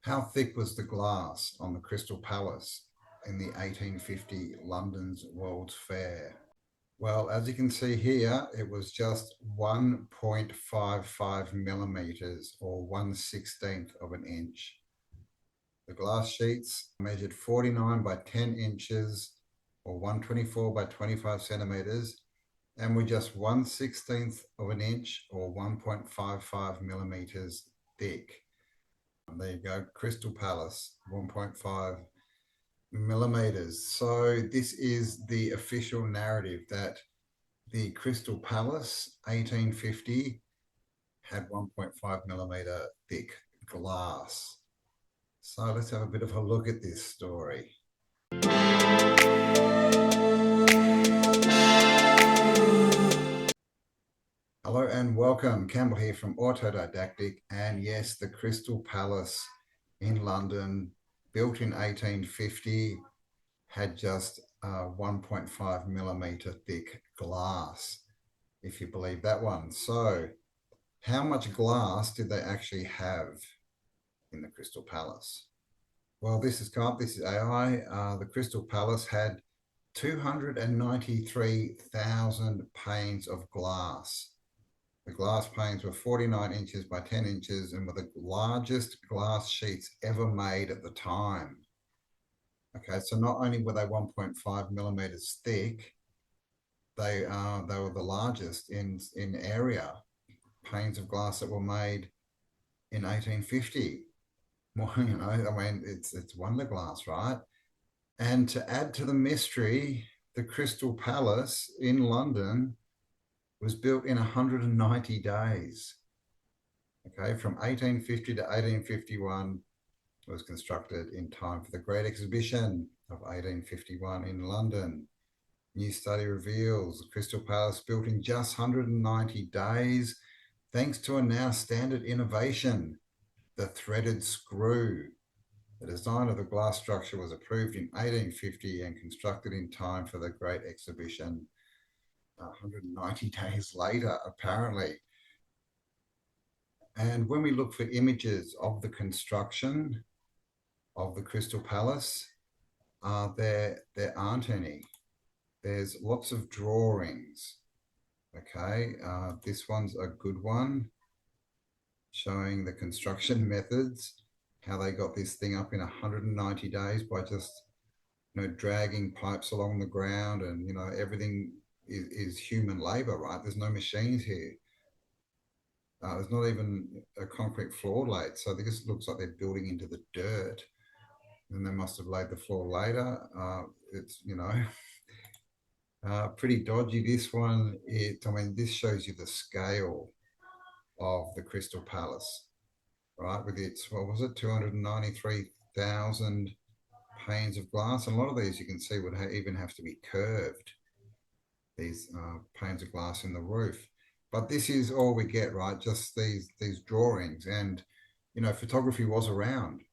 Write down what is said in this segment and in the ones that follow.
How thick was the glass on the Crystal Palace in the 1850 London's World's Fair? Well, as you can see here, it was just 1.55 millimeters or 1/16th of an inch. The glass sheets measured 49 by 10 inches or 124 by 25 centimeters and were just 1/16th of an inch or 1.55 millimeters thick. There you go, Crystal Palace, 1.5 millimeters. So this is the official narrative that the Crystal Palace 1850 had 1.5 millimeter thick glass. So let's have a bit of a look at this story. Hello and welcome. Campbell here from Autodidactic. And yes, the Crystal Palace in London, built in 1850, had just 1.5 millimeter thick glass, if you believe that one. So how much glass did they actually have in the Crystal Palace? Well, this is AI. The Crystal Palace had 293,000 panes of glass. The glass panes were 49 inches by 10 inches and were the largest glass sheets ever made at the time. Okay, so not only were they 1.5 millimeters thick, they were the largest in area panes of glass that were made in 1850. Well, I mean, it's wonder glass, right? And to add to the mystery, the Crystal Palace in London was built in 190 days. Okay, from 1850 to 1851, it was constructed in time for the Great Exhibition of 1851 in London. New study reveals the Crystal Palace built in just 190 days, thanks to a now standard innovation, the threaded screw. The design of the glass structure was approved in 1850 and constructed in time for the Great Exhibition 190 days later, apparently. And when we look for images of the construction of the Crystal Palace, there aren't any. There's lots of drawings. Okay, this one's a good one, showing the construction methods, how they got this thing up in 190 days by just dragging pipes along the ground, and everything is human labor, right? There's no machines here. There's not even a concrete floor laid, so it just looks like they're building into the dirt. And they must have laid the floor later. It's pretty dodgy. This one, this shows you the scale of the Crystal Palace, right? With its, what was it, 293,000 panes of glass. And a lot of these you can see would even have to be curved, these panes of glass in the roof. But this is all we get, right? Just these drawings. And, photography was around.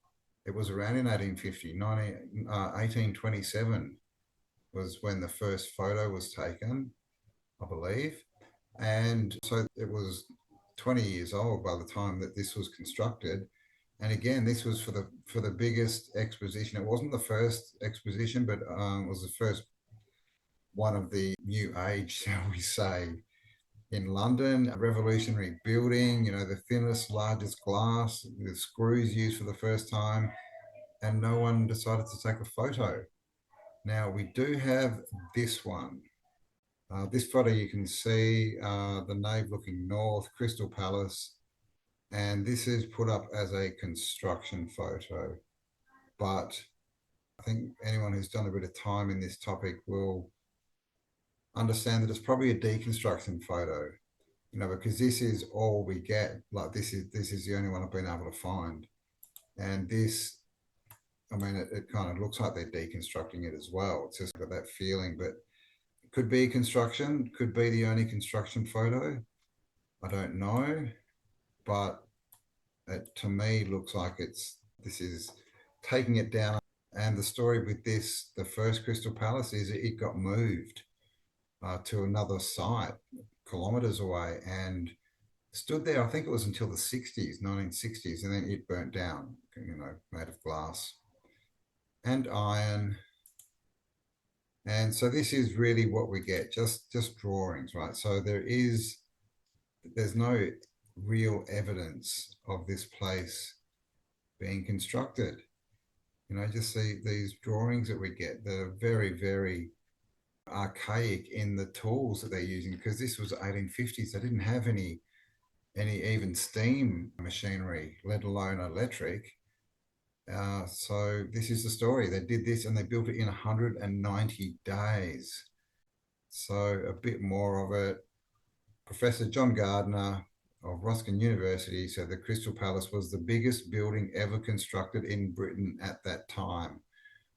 It was around in 1850, 1827 was when the first photo was taken, I believe. And so it was 20 years old by the time that this was constructed. And again, this was for the biggest exposition. It wasn't the first exposition, but it was the first one of the new age, shall we say, in London. A revolutionary building, the thinnest, largest glass, with screws used for the first time, and no one decided to take a photo. Now, we do have this one. This photo, you can see the nave looking north, Crystal Palace, and this is put up as a construction photo. But I think anyone who's done a bit of time in this topic will understand that it's probably a deconstruction photo, because this is all we get. Like this is the only one I've been able to find. And this, it kind of looks like they're deconstructing it as well. It's just got that feeling, but it could be construction, could be the only construction photo. I don't know, but it to me looks like this is taking it down. And the story with this, the first Crystal Palace, is it got moved to another site kilometers away, and stood there, I think it was until the 60s, 1960s, and then it burnt down, made of glass and iron. And so this is really what we get, just drawings, right? So there's no real evidence of this place being constructed. Just see these drawings that we get that are very, very archaic in the tools that they're using, because this was 1850s. They didn't have any even steam machinery, let alone electric. So this is the story. They did this and they built it in 190 days. So a bit more of it. Professor John Gardner of Ruskin University said the Crystal Palace was the biggest building ever constructed in Britain at that time,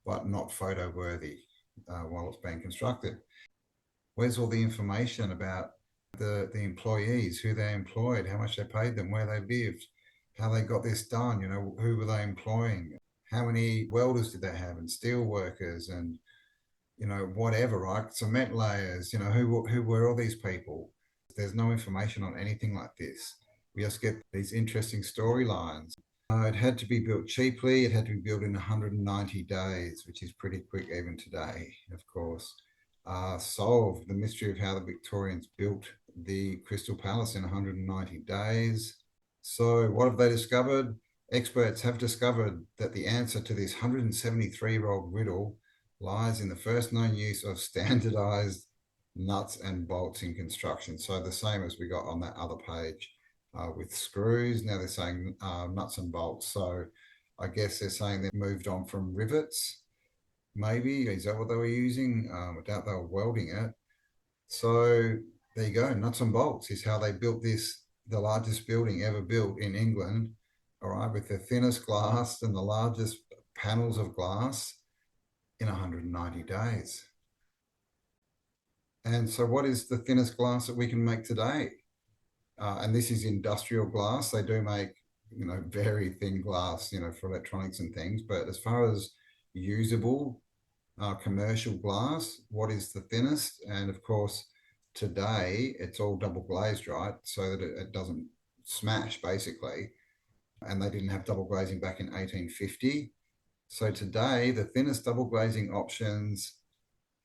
but not photo worthy while it's being constructed. Where's all the information about the employees, who they employed, how much they paid them, where they lived, how they got this done, who were they employing, how many welders did they have, and steel workers, and whatever, right? Cement layers, who were all these people? There's no information on anything like this. We just get these interesting storylines. It had to be built cheaply. It had to be built in 190 days, which is pretty quick even today, of course. Solved the mystery of how the Victorians built the Crystal Palace in 190 days. So what have they discovered? Experts have discovered that the answer to this 173-year-old riddle lies in the first known use of standardized nuts and bolts in construction. So the same as we got on that other page with screws. Now they're saying nuts and bolts. So I guess they're saying they moved on from rivets. Maybe is that what they were using? I doubt they were welding it. So there you go. Nuts and bolts is how they built this, the largest building ever built in England. All right, with the thinnest glass and the largest panels of glass in 190 days. And so, what is the thinnest glass that we can make today? And this is industrial glass. They do make, very thin glass, for electronics and things. But as far as usable commercial glass, what is the thinnest? And of course, today it's all double glazed, right? So that it doesn't smash, basically. And they didn't have double glazing back in 1850. So today, the thinnest double glazing options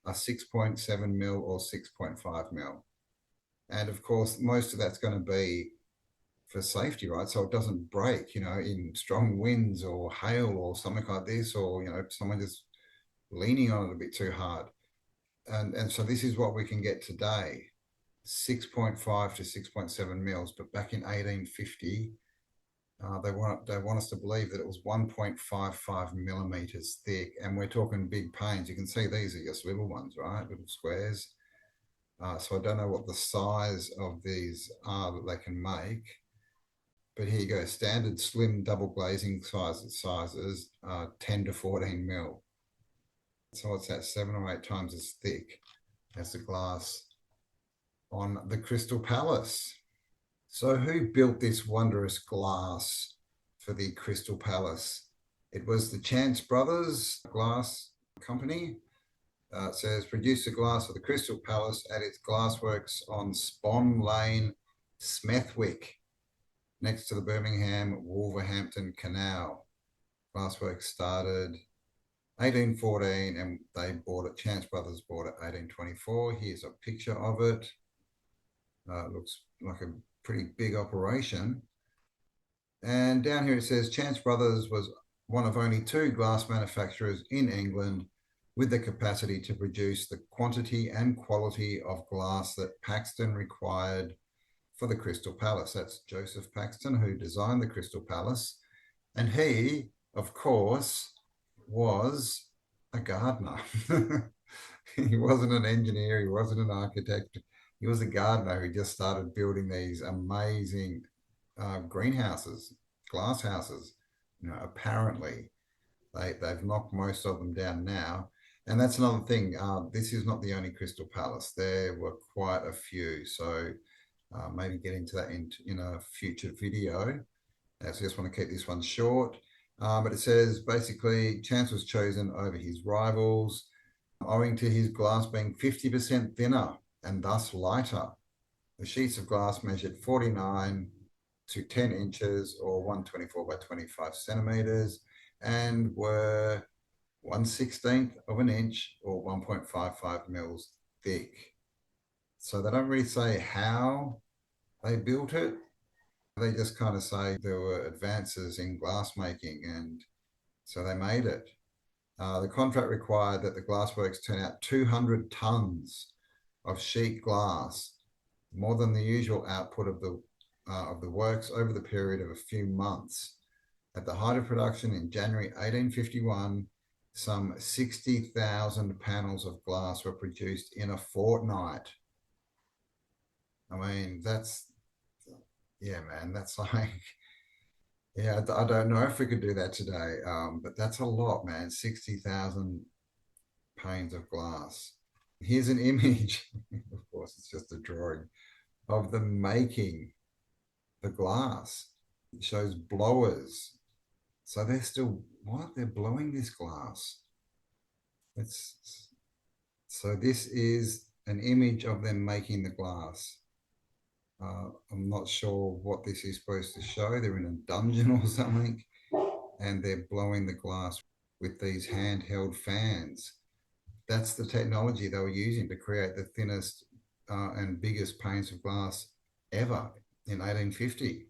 are 6.7 mil or 6.5 mil. And of course, most of that's going to be for safety, right? So it doesn't break, in strong winds or hail or something like this, or, someone just leaning on it a bit too hard. And so this is what we can get today, 6.5 to 6.7 mils. But back in 1850, they want us to believe that it was 1.55 millimeters thick, and we're talking big panes. You can see these are just little ones, right? Little squares. So I don't know what the size of these are that they can make, but here you go. Standard slim double glazing sizes 10 to 14 mil. So what's that? 7 or 8 times as thick as the glass on the Crystal Palace. So who built this wondrous glass for the Crystal Palace? It was the Chance Brothers Glass Company. It says, produced the glass for the Crystal Palace at its glassworks on Spon Lane, Smethwick, next to the Birmingham-Wolverhampton Canal. Glassworks started 1814 and they bought it, Chance Brothers bought it 1824. Here's a picture of it. It looks like a pretty big operation. And down here it says Chance Brothers was one of only 2 glass manufacturers in England with the capacity to produce the quantity and quality of glass that Paxton required for the Crystal Palace. That's Joseph Paxton, who designed the Crystal Palace. And he, of course, was a gardener. He wasn't an engineer. He wasn't an architect. He was a gardener who just started building these amazing greenhouses, glass houses. Apparently they've knocked most of them down now. And that's another thing. This is not the only Crystal Palace. There were quite a few. So maybe get into that in a future video. So I just want to keep this one short. But it says basically Chance was chosen over his rivals owing to his glass being 50% thinner and thus lighter. The sheets of glass measured 49 to 10 inches or 124 by 25 centimeters and were 1/16 of an inch or 1.55 mils thick. So they don't really say how they built it. They just kind of say there were advances in glass making, and so they made it. The contract required that the glassworks turn out 200 tons of sheet glass, more than the usual output of the works over the period of a few months. At the height of production in January 1851, some 60,000 panels of glass were produced in a fortnight. I mean, yeah, man, that's like, yeah, I don't know if we could do that today, but that's a lot, man. 60,000 panes of glass. Here's an image. Of course, it's just a drawing of them making the glass. It shows blowers. So they're still, what? They're blowing this glass. It's so this is an image of them making the glass. I'm not sure what this is supposed to show. They're in a dungeon or something, and they're blowing the glass with these handheld fans. That's the technology they were using to create the thinnest and biggest panes of glass ever in 1850,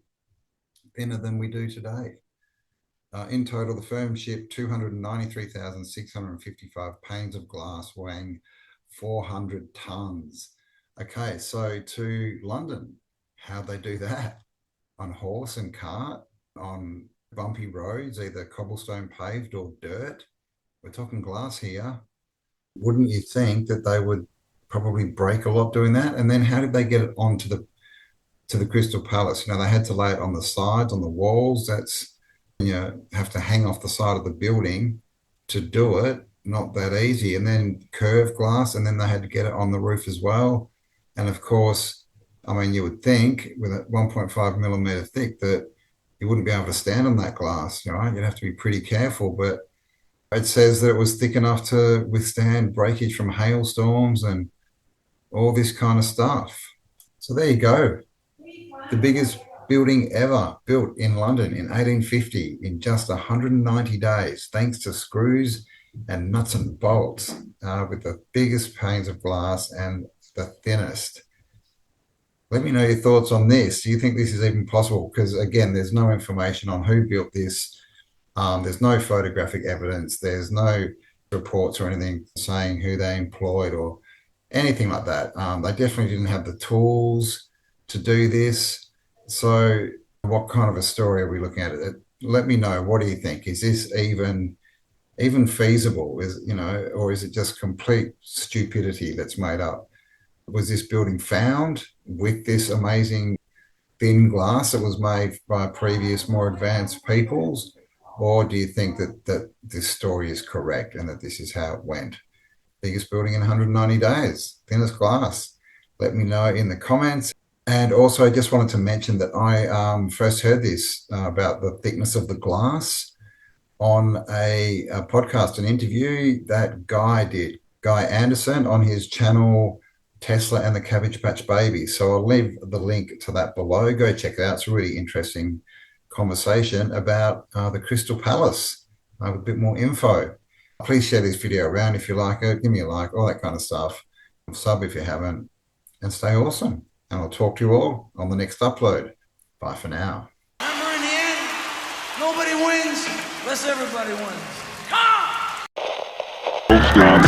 thinner than we do today. In total, the firm shipped 293,655 panes of glass weighing 400 tons. Okay, so to London, how'd they do that? On horse and cart, on bumpy roads, either cobblestone paved or dirt? We're talking glass here. Wouldn't you think that they would probably break a lot doing that? And then how did they get it onto the Crystal Palace? You know, they had to lay it on the sides, on the walls. That's, you know, have to hang off the side of the building to do it. Not that easy. And then curved glass, and then they had to get it on the roof as well. And of course, I mean, you would think with a 1.5 millimeter thick that you wouldn't be able to stand on that glass, right? You'd have to be pretty careful. But it says that it was thick enough to withstand breakage from hailstorms and all this kind of stuff. So there you go. The biggest building ever built in London in 1850 in just 190 days, thanks to screws and nuts and bolts, with the biggest panes of glass and the thinnest. Let me know your thoughts on this. Do you think this is even possible? Because again, there's no information on who built this. There's no photographic evidence. There's no reports or anything saying who they employed or anything like that. They definitely didn't have the tools to do this. So what kind of a story are we looking at? Let me know. What do you think? Is this even feasible? Is, you know, or is it just complete stupidity that's made up? Was this building found with this amazing thin glass that was made by previous, more advanced peoples? Or do you think that this story is correct and that this is how it went? Biggest building in 190 days, thinnest glass. Let me know in the comments. And also, I just wanted to mention that I first heard this about the thickness of the glass on a podcast, an interview that Guy Anderson, on his channel Tesla and the Cabbage Patch Baby. So I'll leave the link to that below. Go check it out. It's a really interesting conversation about the Crystal Palace with a bit more info. Please share this video around if you like it. Give me a like, all that kind of stuff. Sub if you haven't, and stay awesome. And I'll talk to you all on the next upload. Bye for now. Remember, in the end, nobody wins unless everybody wins. Come on!